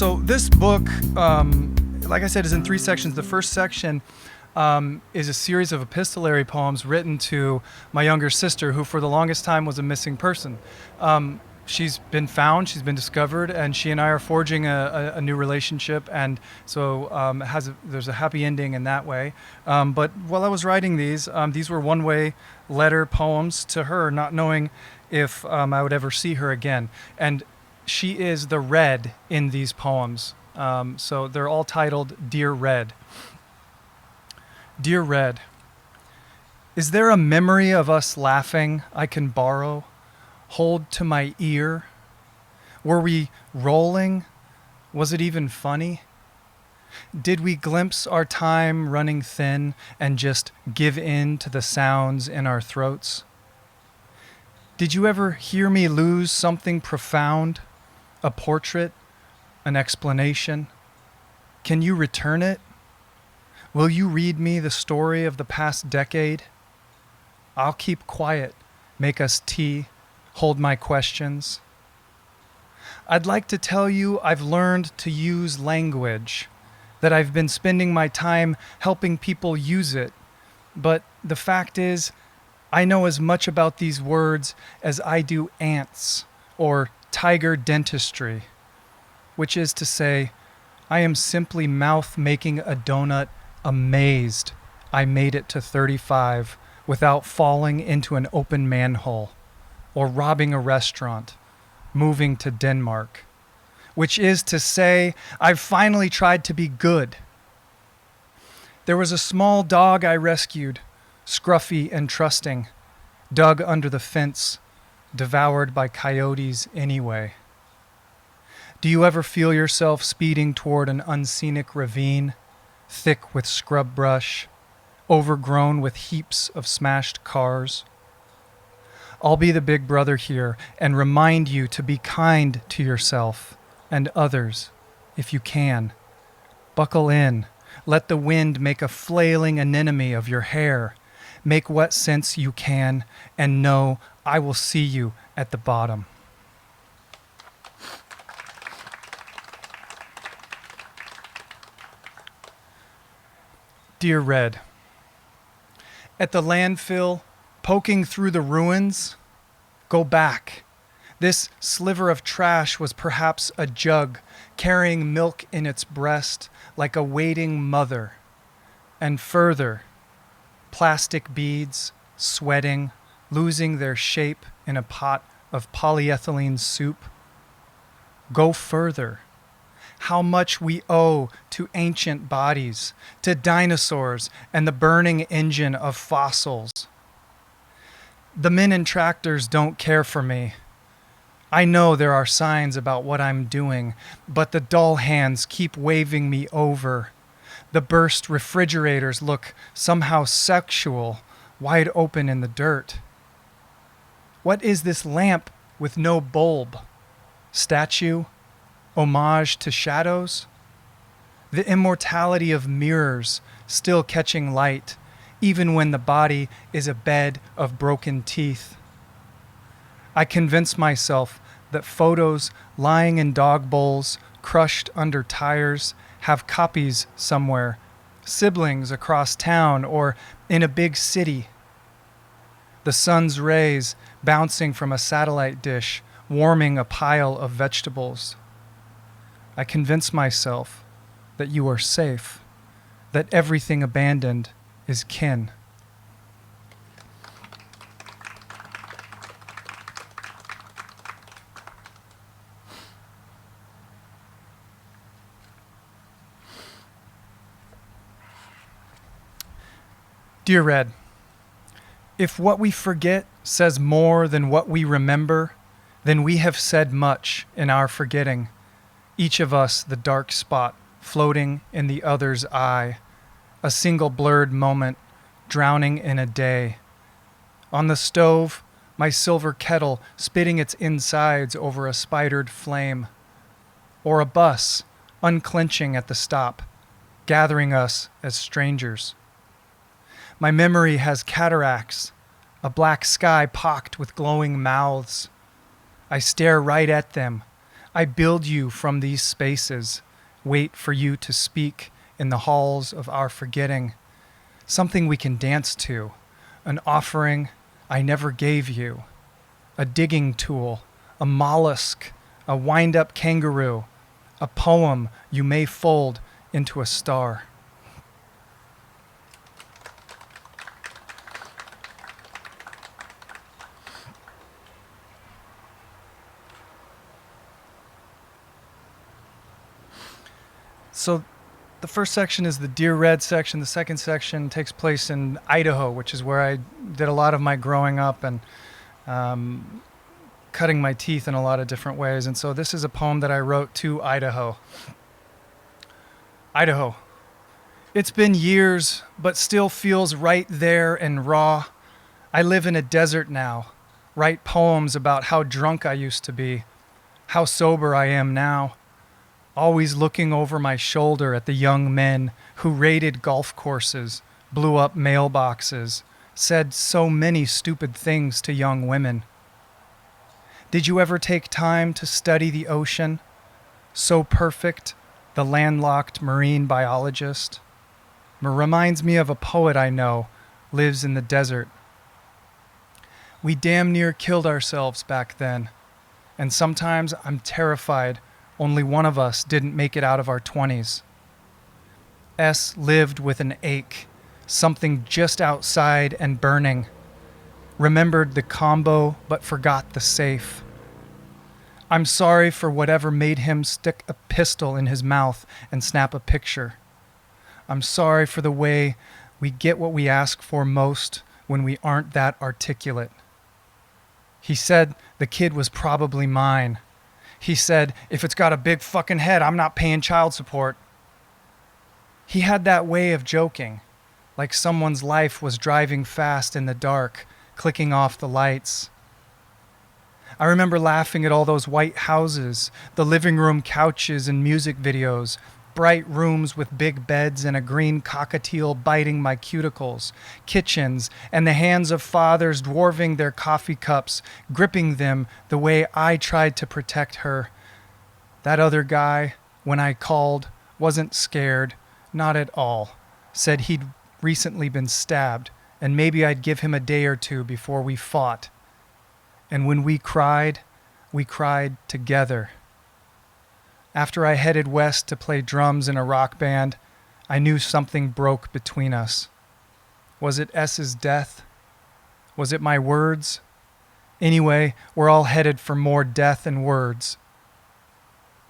So this book, like I said, is in three sections. The first section is a series of epistolary poems written to my younger sister, who for the longest time was a missing person. She's been found, she's been discovered, and she and I are forging a new relationship, and so there's a happy ending in that way. But while I was writing these were one-way letter poems to her, not knowing if I would ever see her again. And she is the Red in these poems. So they're all titled Dear Red. Dear Red, is there a memory of us laughing I can borrow, hold to my ear? Were we rolling? Was it even funny? Did we glimpse our time running thin and just give in to the sounds in our throats? Did you ever hear me lose something profound? A portrait? An explanation? Can you return it? Will you read me the story of the past decade? I'll keep quiet, make us tea, hold my questions. I'd like to tell you I've learned to use language, that I've been spending my time helping people use it. But the fact is, I know as much about these words as I do ants or tiger dentistry, which is to say, I am simply mouth making a donut, amazed I made it to 35 without falling into an open manhole or robbing a restaurant, moving to Denmark, which is to say, I've finally tried to be good. There was a small dog I rescued, scruffy and trusting, dug under the fence, devoured by coyotes anyway. Do you ever feel yourself speeding toward an unscenic ravine, thick with scrub brush, overgrown with heaps of smashed cars? I'll be the big brother here and remind you to be kind to yourself and others if you can. Buckle in. Let the wind make a flailing anemone of your hair. Make what sense you can and know I will see you at the bottom. Dear Red, at the landfill, poking through the ruins, go back. This sliver of trash was perhaps a jug carrying milk in its breast like a waiting mother. And further, plastic beads, sweating, losing their shape in a pot of polyethylene soup. Go further. How much we owe to ancient bodies, to dinosaurs and the burning engine of fossils. The men in tractors don't care for me. I know there are signs about what I'm doing, but the dull hands keep waving me over. The burst refrigerators look somehow sexual, wide open in the dirt. What is this lamp with no bulb? Statue? Homage to shadows? The immortality of mirrors still catching light, even when the body is a bed of broken teeth. I convince myself that photos lying in dog bowls, crushed under tires, have copies somewhere, siblings across town or in a big city. The sun's rays bouncing from a satellite dish, warming a pile of vegetables. I convince myself that you are safe, that everything abandoned is kin. Dear Red, if what we forget says more than what we remember, then we have said much in our forgetting. Each of us the dark spot floating in the other's eye, a single blurred moment drowning in a day. On the stove, my silver kettle spitting its insides over a spidered flame. Or a bus unclenching at the stop, gathering us as strangers. My memory has cataracts, a black sky pocked with glowing mouths. I stare right at them, I build you from these spaces, wait for you to speak in the halls of our forgetting, something we can dance to, an offering I never gave you, a digging tool, a mollusk, a wind-up kangaroo, a poem you may fold into a star. So the first section is the Dear Red section. The second section takes place in Idaho, which is where I did a lot of my growing up and cutting my teeth in a lot of different ways. And so this is a poem that I wrote to Idaho. Idaho. It's been years, but still feels right there and raw. I live in a desert now, write poems about how drunk I used to be, how sober I am now. Always looking over my shoulder at the young men who raided golf courses, blew up mailboxes, said so many stupid things to young women. Did you ever take time to study the ocean? So perfect, the landlocked marine biologist. Reminds me of a poet I know, lives in the desert. We damn near killed ourselves back then, and sometimes I'm terrified only one of us didn't make it out of our 20s. S lived with an ache, something just outside and burning. Remembered the combo, but forgot the safe. I'm sorry for whatever made him stick a pistol in his mouth and snap a picture. I'm sorry for the way we get what we ask for most when we aren't that articulate. He said the kid was probably mine. He said, if it's got a big fucking head, I'm not paying child support. He had that way of joking, like someone's life was driving fast in the dark, clicking off the lights. I remember laughing at all those white houses, the living room couches and music videos, bright rooms with big beds and a green cockatiel biting my cuticles, kitchens, and the hands of fathers dwarfing their coffee cups, gripping them the way I tried to protect her. That other guy, when I called, wasn't scared, not at all, said he'd recently been stabbed, and maybe I'd give him a day or two before we fought. And when we cried together. After I headed west to play drums in a rock band, I knew something broke between us. Was it S's death? Was it my words? Anyway, we're all headed for more death and words.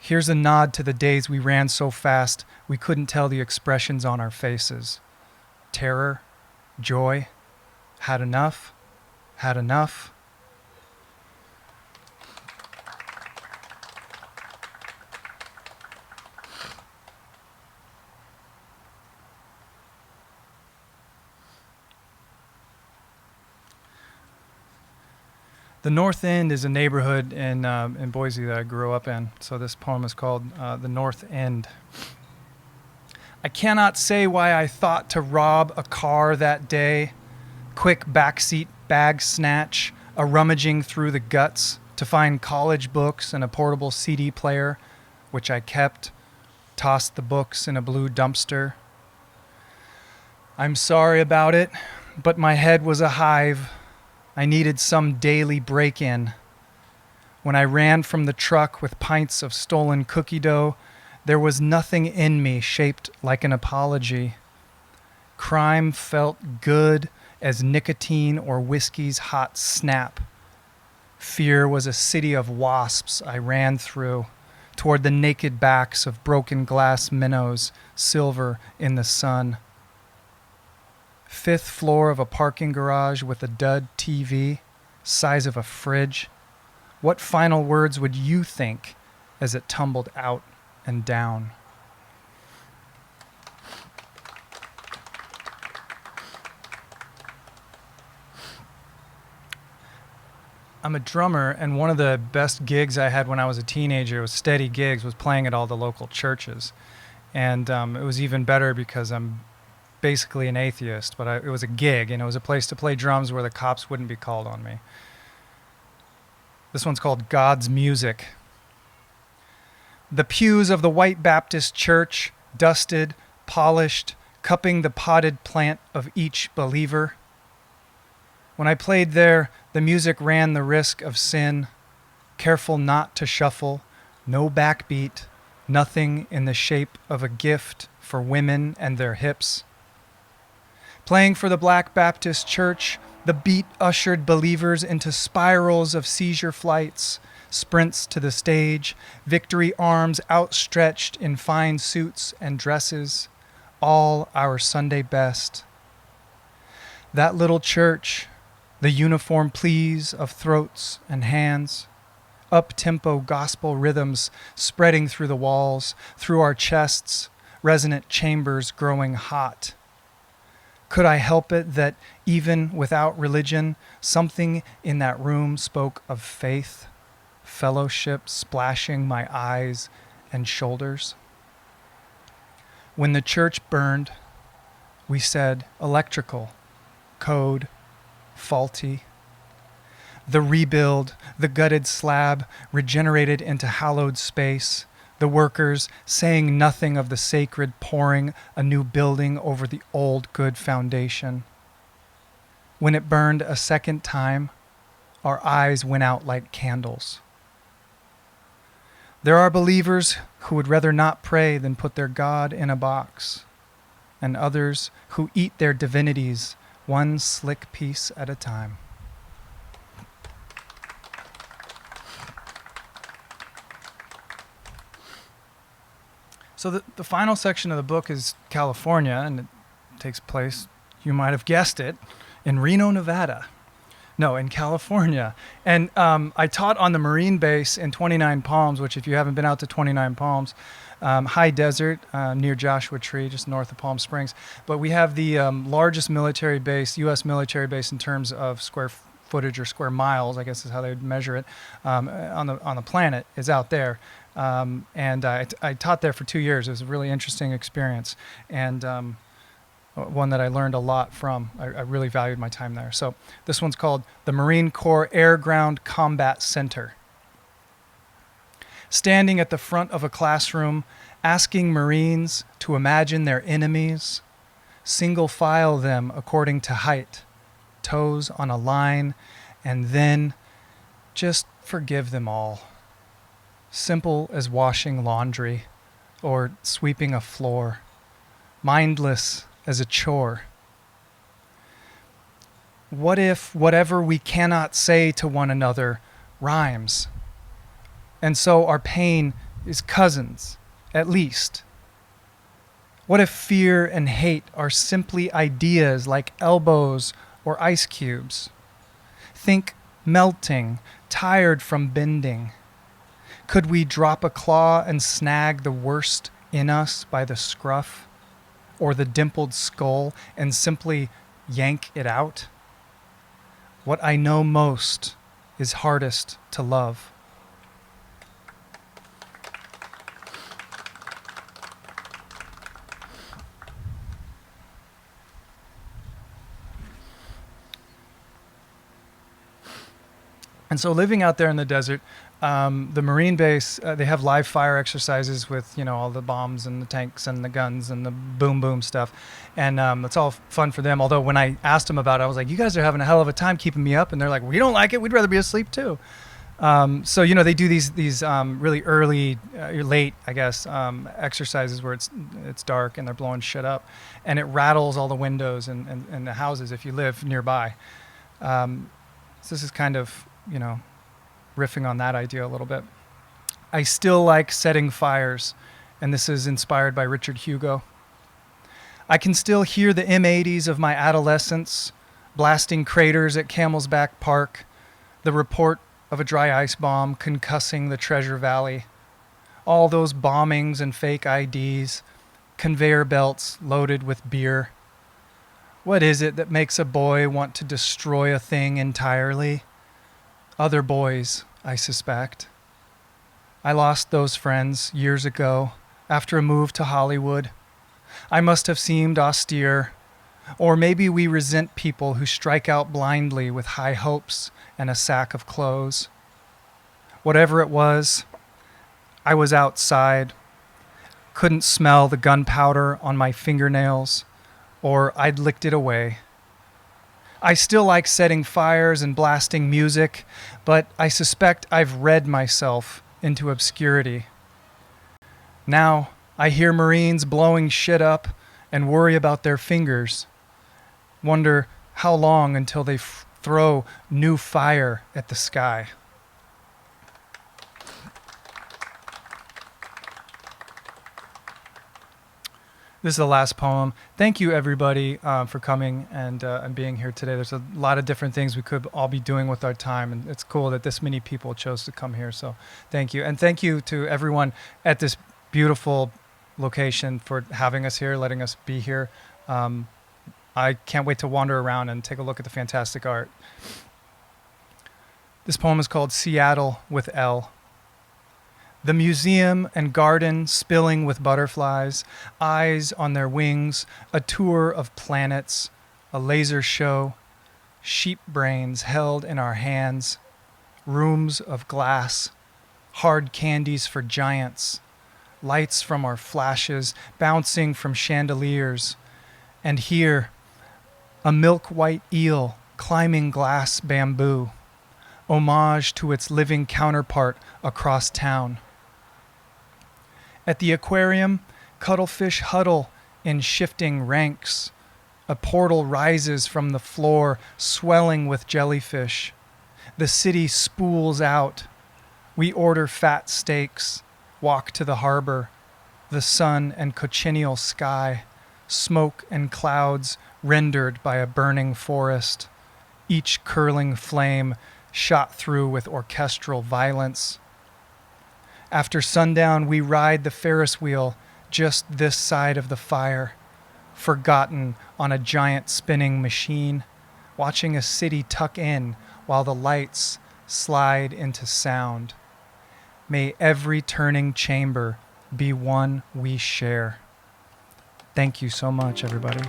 Here's a nod to the days we ran so fast we couldn't tell the expressions on our faces. Terror, joy, had enough, had enough. The North End is a neighborhood in Boise that I grew up in. So this poem is called The North End. I cannot say why I thought to rob a car that day. Quick backseat bag snatch, a rummaging through the guts to find college books and a portable CD player, which I kept, tossed the books in a blue dumpster. I'm sorry about it, but my head was a hive. I needed some daily break-in. When I ran from the truck with pints of stolen cookie dough, there was nothing in me shaped like an apology. Crime felt good as nicotine or whiskey's hot snap. Fear was a city of wasps I ran through, toward the naked backs of broken glass minnows, silver in the sun. Fifth floor of a parking garage with a dud TV, size of a fridge. What final words would you think as it tumbled out and down? I'm a drummer, and one of the best gigs I had when I was a teenager was steady gigs, was playing at all the local churches. And it was even better because I'm basically an atheist, but it was a gig, and it was a place to play drums where the cops wouldn't be called on me. This one's called God's Music. The pews of the White Baptist Church, dusted, polished, cupping the potted plant of each believer. When I played there, the music ran the risk of sin, careful not to shuffle, no backbeat, nothing in the shape of a gift for women and their hips. Playing for the Black Baptist Church, the beat ushered believers into spirals of seizure flights, sprints to the stage, victory arms outstretched in fine suits and dresses, all our Sunday best. That little church, the uniform pleas of throats and hands, up-tempo gospel rhythms spreading through the walls, through our chests, resonant chambers growing hot. Could I help it that even without religion, something in that room spoke of faith, fellowship splashing my eyes and shoulders? When the church burned, we said electrical, code, faulty. The rebuild, the gutted slab regenerated into hallowed space, the workers saying nothing of the sacred pouring a new building over the old good foundation. When it burned a second time, our eyes went out like candles. There are believers who would rather not pray than put their God in a box, and others who eat their divinities one slick piece at a time. So the final section of the book is California, and it takes place, you might have guessed it, in Reno, Nevada. No, in California. And I taught on the Marine base in 29 Palms, which if you haven't been out to 29 Palms, high desert near Joshua Tree, just north of Palm Springs. But we have the largest military base, U.S. military base in terms of square footage or square miles, I guess is how they would measure it, on the planet, is out there. And I taught there for 2 years. It was a really interesting experience, and one that I learned a lot from. I really valued my time there. So this one's called the Marine Corps Air Ground Combat Center. Standing at the front of a classroom, asking Marines to imagine their enemies, single file them according to height, toes on a line, and then just forgive them all. Simple as washing laundry or sweeping a floor, mindless as a chore. What if whatever we cannot say to one another rhymes? And so our pain is cousins, at least. What if fear and hate are simply ideas like elbows or ice cubes? Think melting, tired from bending. Could we drop a claw and snag the worst in us by the scruff or the dimpled skull and simply yank it out? What I know most is hardest to love. And so living out there in the desert, the Marine base, they have live fire exercises with, all the bombs and the tanks and the guns and the boom stuff. And it's all fun for them. Although when I asked them about it, I was like, you guys are having a hell of a time keeping me up. And they're like, we don't like it. We'd rather be asleep too. So, they do these really early, late, I guess, exercises where it's dark and they're blowing shit up. And it rattles all the windows and the houses if you live nearby. So this is kind of, riffing on that idea a little bit. I still like setting fires, and this is inspired by Richard Hugo. I can still hear the M80s of my adolescence, blasting craters at Camel's Back Park, the report of a dry ice bomb concussing the Treasure Valley, all those bombings and fake IDs, conveyor belts loaded with beer. What is it that makes a boy want to destroy a thing entirely? Other boys, I suspect. I lost those friends years ago after a move to Hollywood. I must have seemed austere, or maybe we resent people who strike out blindly with high hopes and a sack of clothes. Whatever it was, I was outside, couldn't smell the gunpowder on my fingernails, or I'd licked it away. I still like setting fires and blasting music, but I suspect I've read myself into obscurity. Now I hear Marines blowing shit up and worry about their fingers. Wonder how long until they throw new fire at the sky. This is the last poem. Thank you, everybody, for coming and being here today. There's a lot of different things we could all be doing with our time, and it's cool that this many people chose to come here. So thank you. And thank you to everyone at this beautiful location for having us here, letting us be here. I can't wait to wander around and take a look at the fantastic art. This poem is called Seattle with L. The museum and garden spilling with butterflies, eyes on their wings, a tour of planets, a laser show, sheep brains held in our hands, rooms of glass, hard candies for giants, lights from our flashes bouncing from chandeliers, and here, a milk-white eel climbing glass bamboo, homage to its living counterpart across town. At the aquarium, cuttlefish huddle in shifting ranks. A portal rises from the floor, swelling with jellyfish. The city spools out. We order fat steaks, walk to the harbor, the sun and cochineal sky, smoke and clouds rendered by a burning forest, each curling flame shot through with orchestral violence. After sundown, we ride the Ferris wheel just this side of the fire, forgotten on a giant spinning machine, watching a city tuck in while the lights slide into sound. May every turning chamber be one we share. Thank you so much, everybody.